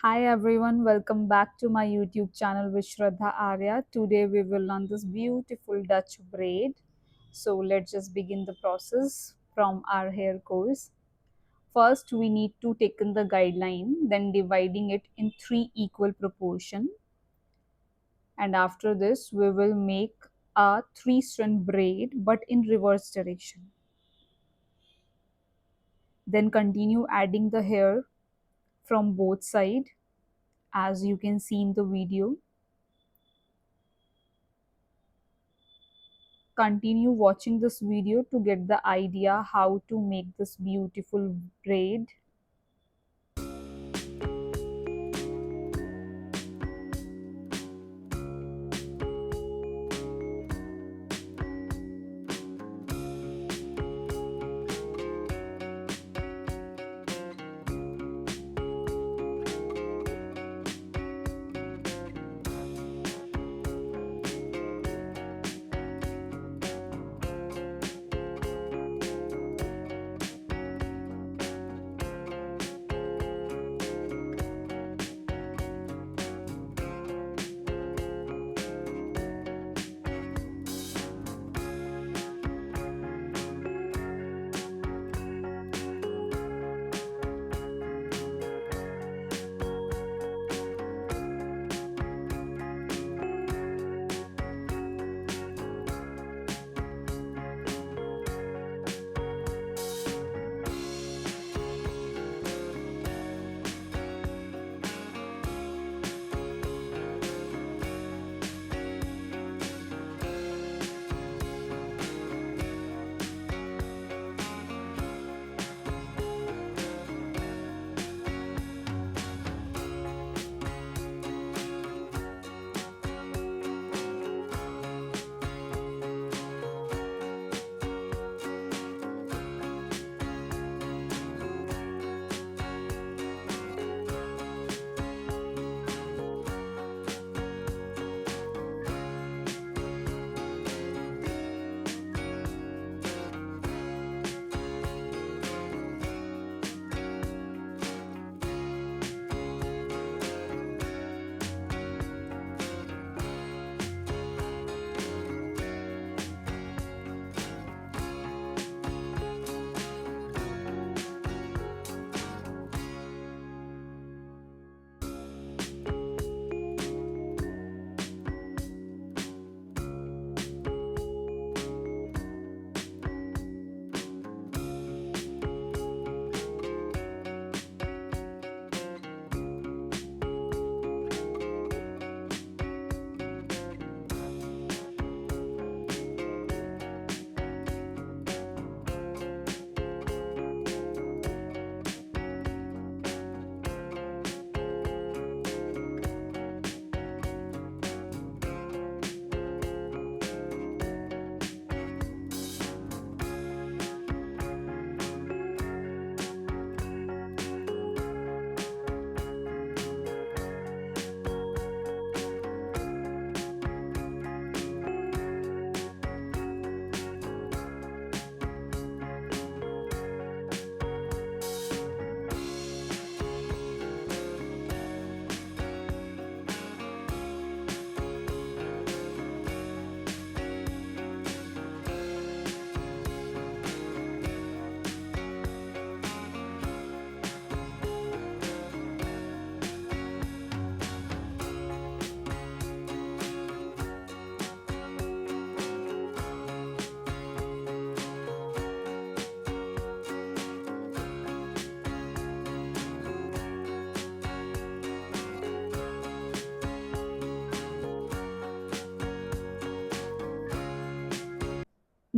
Hi everyone, welcome back to my YouTube channel with Shraddha Arya. Today we will learn this beautiful Dutch braid. So let's just begin the process from our hair course. First we need to take in the guideline, then dividing it in three equal proportion. And after this we will make a three-strand braid but in reverse direction. Then continue adding the hair from both sides as you can see in the video. Continue watching this video to get the idea how to make this beautiful braid.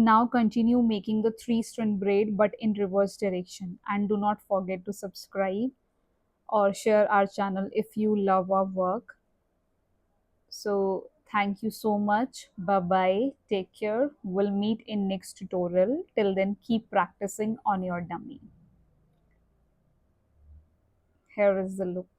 Now continue making the three-strand braid but in reverse direction, and do not forget to subscribe or share our channel if you love our work. So thank you so much. Bye bye. Take care. We'll meet in next tutorial. Till then, keep practicing on your dummy. Here is the look.